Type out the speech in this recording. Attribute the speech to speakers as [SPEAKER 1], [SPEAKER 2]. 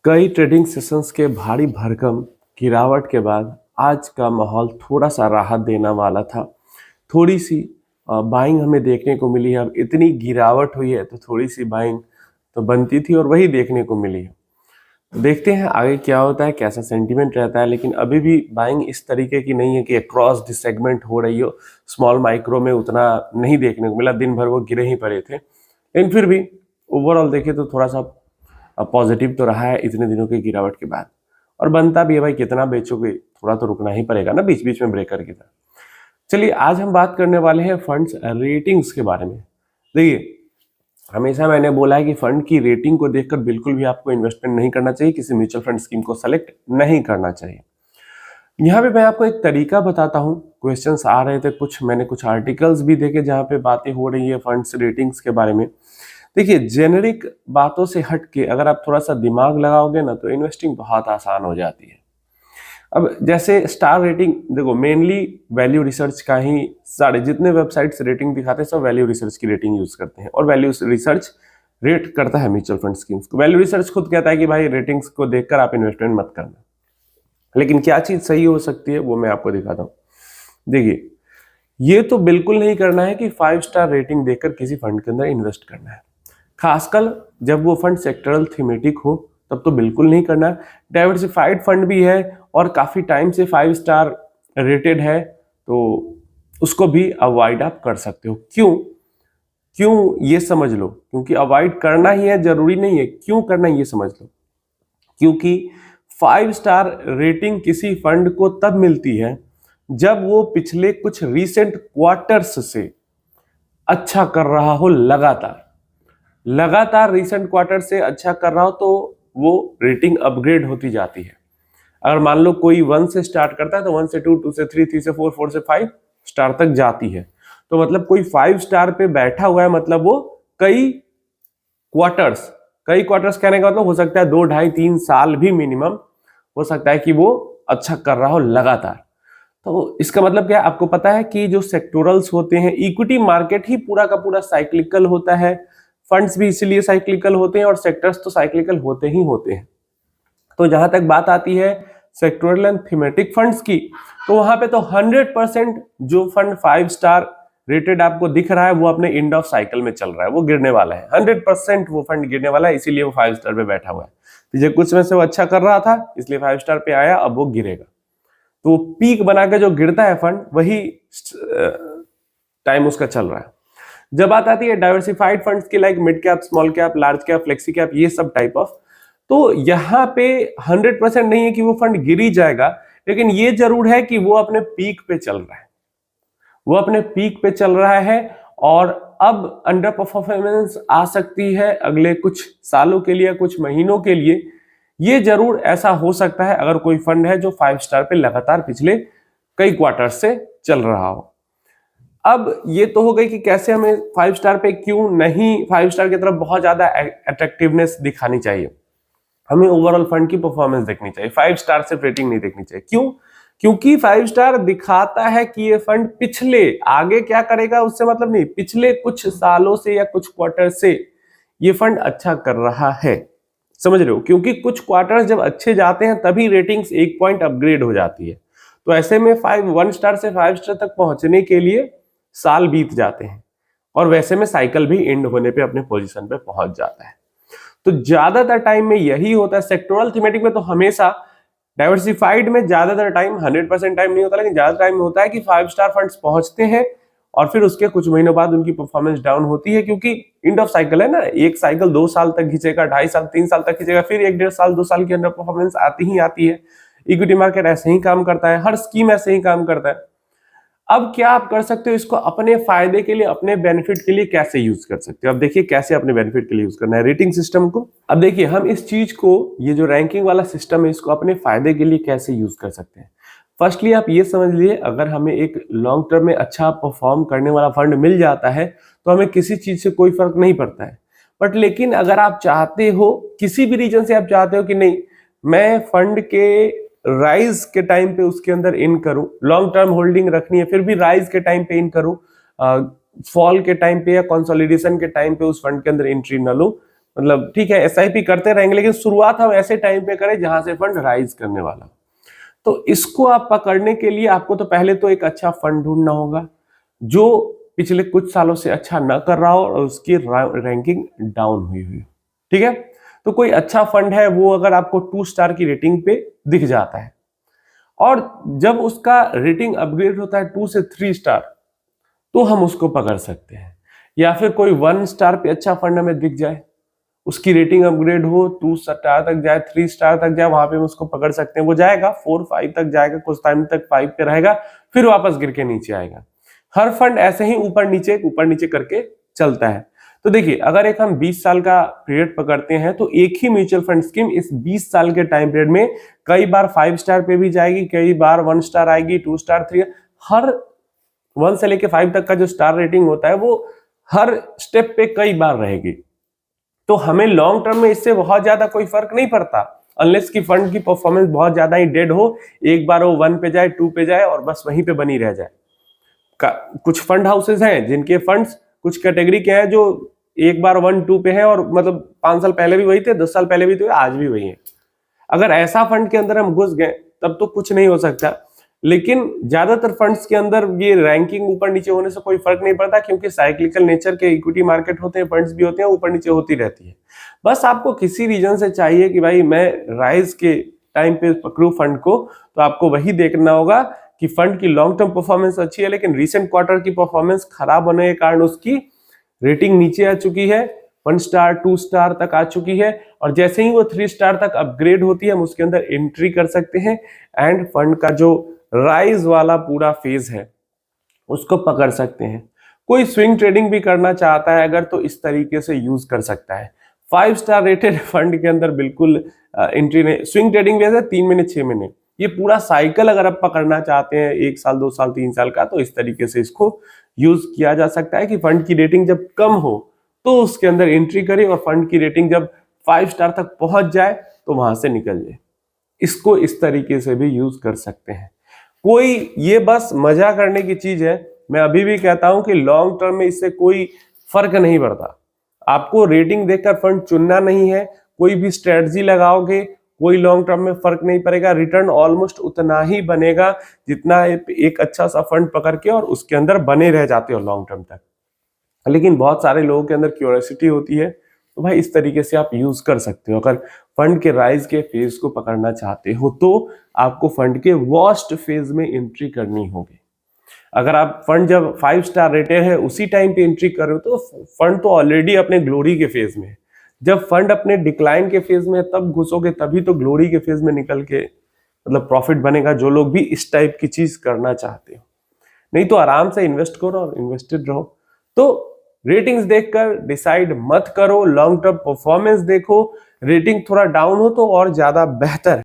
[SPEAKER 1] कई trading sessions के भारी भरकम गिरावट के बाद आज का माहौल थोड़ा सा राहत देने वाला था। थोड़ी सी बाइंग हमें देखने को मिली है। अब इतनी गिरावट हुई है तो थोड़ी सी बाइंग तो बनती थी और वही देखने को मिली है। तो देखते हैं आगे क्या होता है, कैसा सेंटीमेंट रहता है। लेकिन अभी भी बाइंग इस तरीके की नहीं है कि अक्रॉस द सेगमेंट हो रही हो। स्मॉल माइक्रो में उतना नहीं देखने को मिला, दिन भर वो गिरे ही पड़े थे। लेकिन फिर भी ओवरऑल देखें तो थोड़ा सा पॉजिटिव तो रहा है इतने दिनों की गिरावट के बाद। और बनता भी है भाई, कितना बेचोगे, थोड़ा तो रुकना ही पड़ेगा ना बीच बीच में ब्रेकर की तरह। चलिए आज हम बात करने वाले हैं फंड्स रेटिंग्स के बारे में। देखिए, हमेशा मैंने बोला है कि फंड की रेटिंग को देखकर बिल्कुल भी आपको इन्वेस्टमेंट नहीं करना चाहिए, किसी म्यूचुअल फंड स्कीम को सेलेक्ट नहीं करना चाहिए। यहाँ पे मैं आपको एक तरीका बताता हूँ। क्वेश्चंस आ रहे थे कुछ, मैंने कुछ आर्टिकल्स भी देखे जहाँ पे बातें हो रही है फंड्स रेटिंग्स के बारे में। देखिए, जेनेरिक बातों से हट के अगर आप थोड़ा सा दिमाग लगाओगे ना तो इन्वेस्टिंग बहुत आसान हो जाती है। अब जैसे स्टार रेटिंग, देखो मेनली वैल्यू रिसर्च का ही सारे जितने वेबसाइट्स रेटिंग दिखाते हैं सब वैल्यू रिसर्च की रेटिंग यूज करते हैं, और वैल्यू रिसर्च रेट करता है म्यूचुअल फंड स्कीम्स को। वैल्यू रिसर्च खुद कहता है कि भाई रेटिंग्स को देखकर आप इन्वेस्टमेंट मत करना। लेकिन क्या चीज सही हो सकती है वो मैं आपको दिखाता हूँ। देखिए, ये तो बिल्कुल नहीं करना है कि 5 स्टार रेटिंग देखकर किसी फंड के अंदर इन्वेस्ट करना है। खासकर जब वो फंड सेक्टरल थीमेटिक हो तब तो बिल्कुल नहीं करना। डाइवर्सिफाइड फंड भी है और काफी टाइम से 5 स्टार रेटेड है तो उसको भी अवॉइड आप कर सकते हो। क्यों क्यों ये समझ लो, क्योंकि अवॉइड करना ही है, जरूरी नहीं है क्यों करना है ये समझ लो। क्योंकि 5 स्टार रेटिंग किसी फंड को तब मिलती है जब वो पिछले कुछ रीसेंट क्वार्टर्स से अच्छा कर रहा हो, लगातार रीसेंट क्वार्टर से अच्छा कर रहा हो तो वो रेटिंग अपग्रेड होती जाती है। अगर मान लो कोई 1 से स्टार्ट करता है तो 1 से 2, 2 से 3, 3 से 4, 4 से 5 स्टार तक जाती है। तो मतलब कोई 5 स्टार पे बैठा हुआ है, मतलब वो कई क्वार्टर्स कहने का मतलब हो सकता है 2, 2.5, 3 साल भी मिनिमम हो सकता है कि वो अच्छा कर रहा हो लगातार। तो इसका मतलब क्या है, आपको पता है कि जो सेक्टोरल्स होते हैं, इक्विटी मार्केट ही पूरा का पूरा साइक्लिकल होता है, फंड्स भी इसीलिए साइक्लिकल होते हैं और सेक्टर्स तो साइक्लिकल होते ही होते हैं। तो जहां तक बात आती है सेक्टोरल एंड थीमेटिक फंड्स की, तो वहां पे तो 100% जो फंड 5 स्टार रेटेड आपको दिख रहा है वो अपने एंड ऑफ साइकिल में चल रहा है, वो गिरने वाला है। 100% वो फंड गिरने वाला है, इसीलिए वो 5 स्टार पे बैठा हुआ है। पिछले कुछ समय से वो अच्छा कर रहा था इसलिए 5 स्टार पे आया, अब वो गिरेगा। तो पीक बना के जो गिरता है फंड वही टाइम उसका चल रहा है। जब बात आती है डाइवर्सिफाइड फंड्स की, like mid cap, small cap, large cap, flexi cap, ये सब टाइप ऑफ, तो यहाँ पे 100% नहीं है कि वो फंड गिर ही जाएगा, लेकिन ये जरूर है कि वो अपने पीक पे चल रहा है, और अब अंडर परफॉर्मेंस आ सकती है अगले कुछ सालों के लिए, कुछ महीनों के लिए। ये जरूर ऐसा हो सकता है अगर कोई फंड है जो 5 स्टार पे लगातार पिछले कई क्वार्टर से चल रहा हो। अब ये तो हो गई कि कैसे हमें 5 स्टार पे क्यों नहीं 5 स्टार की तरफ बहुत ज्यादा अट्रैक्टिवनेस दिखानी चाहिए। हमें ओवरऑल फंड की परफॉर्मेंस देखनी चाहिए, 5 स्टार से रेटिंग नहीं देखनी चाहिए। क्यों? क्योंकि 5 स्टार दिखाता है कि ये फंड पिछले, आगे क्या करेगा उससे मतलब नहीं, पिछले कुछ सालों से या कुछ क्वार्टर से ये फंड अच्छा कर रहा है। समझ रहे हो? क्योंकि कुछ क्वार्टर्स जब अच्छे जाते हैं तभी रेटिंग्स 1 पॉइंट अपग्रेड हो जाती है। तो ऐसे में 1 स्टार से 5 स्टार तक पहुंचने के लिए साल बीत जाते हैं, और वैसे में साइकिल भी एंड होने पे अपने पोजीशन पे पहुंच जाता है। तो ज्यादातर टाइम में यही होता है। सेक्टोरल थीमेटिक में तो हमेशा, डाइवर्सिफाइड में ज्यादातर टाइम, 100% टाइम नहीं होता लेकिन ज्यादा टाइम होता है कि 5 स्टार फंड्स पहुंचते हैं और फिर उसके कुछ महीनों बाद उनकी परफॉर्मेंस डाउन होती है, क्योंकि एंड ऑफ साइकिल है ना। एक साइकिल 2 साल तक खींचेगा, 2.5 साल, 3 साल तक खींचेगा, फिर 1, 1.5 साल, 2 साल के अंदर परफॉर्मेंस आती ही आती है। इक्विटी मार्केट ऐसे ही काम करता है, हर स्कीम ऐसे ही काम करता है। अब क्या आप कर सकते हो इसको अपने फायदे के लिए, अपने बेनिफिट के लिए कैसे यूज कर सकते हो। अब देखिए कैसे अपने बेनिफिट के लिए यूज करना है रेटिंग सिस्टम को। अब देखिए हम इस चीज को, ये जो रैंकिंग वाला सिस्टम है, इसको अपने फायदे के लिए कैसे यूज कर सकते हैं। फर्स्टली आप ये समझ लीजिए, अगर हमें एक लॉन्ग टर्म में अच्छा परफॉर्म करने वाला फंड मिल जाता है तो हमें किसी चीज से कोई फर्क नहीं पड़ता है। बट लेकिन अगर आप चाहते हो, किसी भी रीजन से आप चाहते हो कि नहीं मैं फंड के राइज के टाइम पे उसके अंदर इन करूं, लॉन्ग टर्म होल्डिंग रखनी है फिर भी राइज के टाइम पे इन करूं, फॉल के टाइम पे या कंसोलिडेशन के टाइम पे उस फंड के अंदर एंट्री न लूं, मतलब ठीक है एसआईपी करते रहेंगे, लेकिन शुरुआत हम ऐसे टाइम पे करें जहां से फंड राइज करने वाला। तो इसको आप पकड़ने के लिए आपको तो पहले तो एक अच्छा फंड ढूंढना होगा जो पिछले कुछ सालों से अच्छा न कर रहा हो और उसकी रैंकिंग डाउन हुई हुई, ठीक है। तो कोई अच्छा फंड है वो अगर आपको 2 स्टार की रेटिंग पे दिख जाता है और जब उसका रेटिंग अपग्रेड होता है 2 से 3 स्टार तो हम उसको पकड़ सकते हैं। या फिर कोई 1 स्टार पे अच्छा फंड हमें दिख जाए, उसकी रेटिंग अपग्रेड हो 2 स्टार तक जाए, 3 स्टार तक जाए, वहां पे हम उसको पकड़ सकते हैं। वो जाएगा 4 5 तक जाएगा, कुछ टाइम तक 5 पे रहेगा, फिर वापस गिर के नीचे आएगा। हर फंड ऐसे ही ऊपर नीचे करके चलता है। तो देखिए अगर एक हम 20 साल का पीरियड पकड़ते हैं तो एक ही म्यूचुअल फंड स्कीम इस 20 साल के टाइम पीरियड में कई बार 5 स्टार पे भी जाएगी, कई बार 1 स्टार आएगी, 2 स्टार 3, हर 1 से लेके 5 तक का जो स्टार रेटिंग होता है वो हर स्टेप पे कई बार रहेगी। तो हमें लॉन्ग टर्म में इससे बहुत ज्यादा कोई फर्क नहीं पड़ता, अनलेस की फंड की परफॉर्मेंस बहुत ज्यादा ही डेड हो, एक बार वो 1 पे जाए 2 पे जाए और बस वहीं पे बनी रह जाए। कुछ फंड हाउसेस हैं जिनके फंड्स कुछ कैटेगरी के हैं जो एक बार 1 2 पे हैं और मतलब 5 साल पहले भी वही थे, 10 साल पहले भी थे, आज भी वही है। अगर ऐसा फंड के अंदर हम घुस गए तब तो कुछ नहीं हो सकता, लेकिन ज्यादातर फंड्स के अंदर ये रैंकिंग ऊपर नीचे होने से कोई फर्क नहीं पड़ता, क्योंकि साइक्लिकल नेचर के इक्विटी मार्केट होते हैं, फंड्स भी होते हैं, ऊपर नीचे होती रहती है। बस आपको किसी रीजन से चाहिए कि भाई मैं राइज के टाइम पे पकड़ू फंड को, तो आपको वही देखना होगा कि फंड की लॉन्ग टर्म परफॉर्मेंस अच्छी है, लेकिन रिसेंट क्वार्टर की परफॉर्मेंस खराब होने के कारण उसकी रेटिंग नीचे आ चुकी है, 1 स्टार 2 स्टार तक आ चुकी है, और जैसे ही वो 3 स्टार तक अपग्रेड होती है हम उसके अंदर एंट्री कर सकते हैं एंड फंड का जो राइज वाला पूरा फेज है उसको पकड़ सकते हैं। कोई स्विंग ट्रेडिंग भी करना चाहता है अगर तो इस तरीके से यूज कर सकता है। 5 स्टार रेटेड फंड के अंदर बिल्कुल एंट्री नहीं। स्विंग ट्रेडिंग वैसे 3 महीने 6 महीने, ये पूरा साइकिल अगर आप पकड़ना चाहते हैं 1 साल 2 साल 3 साल का, तो इस तरीके से इसको यूज किया जा सकता है कि फंड की रेटिंग जब कम हो तो उसके अंदर एंट्री करें और फंड की रेटिंग जब 5 स्टार तक पहुंच जाए तो वहां से निकल जाए। इसको इस तरीके से भी यूज कर सकते हैं। कोई ये बस मजा करने की चीज है। मैं अभी भी कहता हूं कि लॉन्ग टर्म में इससे कोई फर्क नहीं पड़ता। आपको रेटिंग देखकर फंड चुनना नहीं है, कोई भी स्ट्रेटजी लगाओगे कोई लॉन्ग टर्म में फर्क नहीं पड़ेगा, रिटर्न ऑलमोस्ट उतना ही बनेगा जितना एक अच्छा सा फंड पकड़ के और उसके अंदर बने रह जाते हो लॉन्ग टर्म तक। लेकिन बहुत सारे लोगों के अंदर क्यूरियोसिटी होती है, तो भाई इस तरीके से आप यूज कर सकते हो। अगर फंड के राइज के फेज को पकड़ना चाहते हो तो आपको फंड के वर्स्ट फेज में एंट्री करनी होगी। अगर आप फंड जब 5 स्टार रेटेड है उसी टाइम पे एंट्री कर रहे हो तो फंड तो ऑलरेडी अपने ग्लोरी के फेज में है। जब फंड अपने डिक्लाइन के फेज में है तब घुसोगे, तभी तो ग्लोरी के फेज में निकल के मतलब प्रॉफिट बनेगा, जो लोग भी इस टाइप की चीज करना चाहते हो। नहीं तो आराम से इन्वेस्ट करो और इन्वेस्टेड रहो। तो रेटिंग्स देखकर डिसाइड मत करो, लॉन्ग टर्म परफॉर्मेंस देखो। रेटिंग थोड़ा डाउन हो तो और ज्यादा बेहतर है।